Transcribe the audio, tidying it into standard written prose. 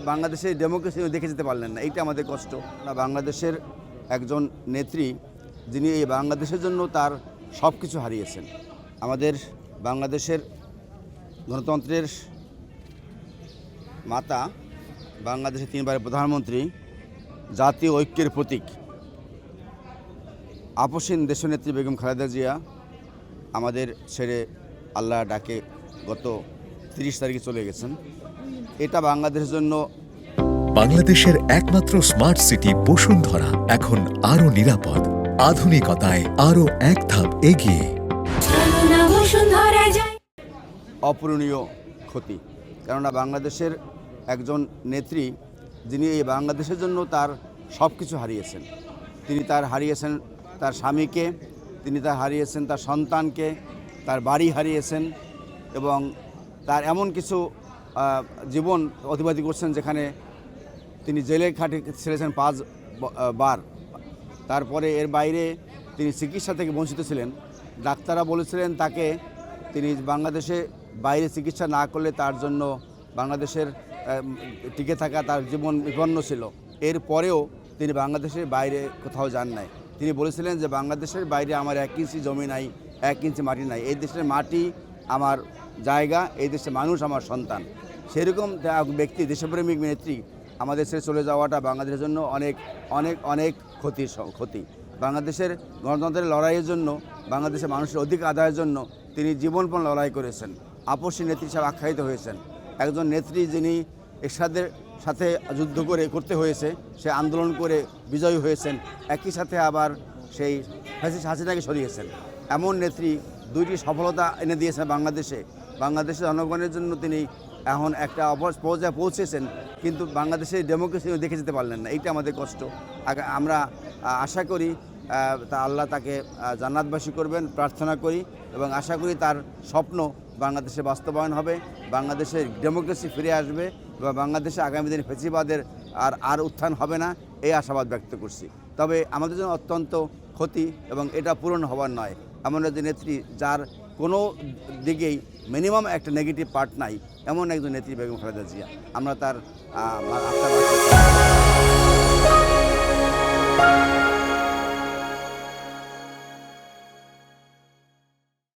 বাংলাদেশের ডেমোক্রেসি দেখে যেতে পারলেন না, এইটা আমাদের কষ্ট। বাংলাদেশের একজন নেত্রী যিনি এই বাংলাদেশের জন্য তার সব কিছু হারিয়েছেন। আমাদের বাংলাদেশের গণতন্ত্রের মাতা, বাংলাদেশের 3 বারের প্রধানমন্ত্রী, জাতীয় ঐক্যের প্রতীক, আপসীন দেশনেত্রী বেগম খালেদা জিয়া আমাদের ছেড়ে আল্লাহ ডাকে গত 30 তারিখে চলে গেছেন। এটা বাংলাদেশের জন্য, বাংলাদেশের একমাত্র স্মার্ট সিটি বসুন্ধরা এখন আরো নিরাপদ, আধুনিকতায় আরো এক ধাপ এগিয়ে। অপূরণীয় ক্ষতি। কেননা বাংলাদেশের একজন নেত্রী যিনি এই বাংলাদেশের জন্য তার সব কিছু হারিয়েছেন। তিনি হারিয়েছেন তার স্বামীকে, তিনি হারিয়েছেন তার সন্তানকে, তার বাড়ি হারিয়েছেন এবং তার এমন কিছু জীবন অতিবাহিত করছেন যেখানে তিনি জেলে খাটে ছেড়েছেন 5 বার। তারপরে এর বাইরে তিনি চিকিৎসা থেকে বঞ্চিত ছিলেন। ডাক্তাররা বলেছিলেন তাকে তিনি বাংলাদেশে বাইরে চিকিৎসা না করলে তার জন্য বাংলাদেশের টিকে থাকা তার জীবন বিপন্ন ছিল। এর পরেও তিনি বাংলাদেশের বাইরে কোথাও যান নাই। তিনি বলেছিলেন যে বাংলাদেশের বাইরে আমার 1 ইঞ্চি জমি নাই, 1 ইঞ্চি মাটি নাই, এই দেশের মাটি আমার জায়গা, এই দেশের মানুষ আমার সন্তান। সেরকম ব্যক্তি, দেশপ্রেমিক নেত্রী আমাদের ছেড়ে চলে যাওয়াটা বাংলাদেশের জন্য অনেক অনেক অনেক ক্ষতি। বাংলাদেশের গণতন্ত্রের লড়াইয়ের জন্য, বাংলাদেশের মানুষের অধিকার আদায়ের জন্য তিনি জীবনপণ লড়াই করেছেন, আপসী নেত্রী হিসাবে আখ্যায়িত হয়েছেন। একজন নেত্রী যিনি এরশাদের সাথে যুদ্ধ করতে হয়েছে, সে আন্দোলন করে বিজয়ী হয়েছেন, একই সাথে আবার সেই ফ্যাসিস্ট হাসিনাকে সরিয়েছেন। এমন নেত্রী 2টি সফলতা এনে দিয়েছেন বাংলাদেশের জনগণের জন্য। তিনি এখন একটা পর্যায়ে পৌঁছেছেন, কিন্তু বাংলাদেশের ডেমোক্রেসি দেখে যেতে পারলেন না, এইটা আমাদের কষ্ট। আমরা আশা করি আল্লাহ তাকে জান্নাতবাসী করবেন, প্রার্থনা করি এবং আশা করি তার স্বপ্ন বাংলাদেশে বাস্তবায়ন হবে, বাংলাদেশের ডেমোক্রেসি ফিরে আসবে বা বাংলাদেশে আগামী দিনে ফ্যাসিবাদের আর উত্থান হবে না, এই আশাবাদ ব্যক্ত করছি। তবে আমাদের জন্য অত্যন্ত ক্ষতি এবং এটা পূরণ হওয়ার নয়। এমন একজন নেত্রী যার কোনো দিকেই মিনিমাম একটা নেগেটিভ পার্ট নাই, এমন একজন নেত্রী বেগম খালেদা জিয়া। আমরা তার আত্মার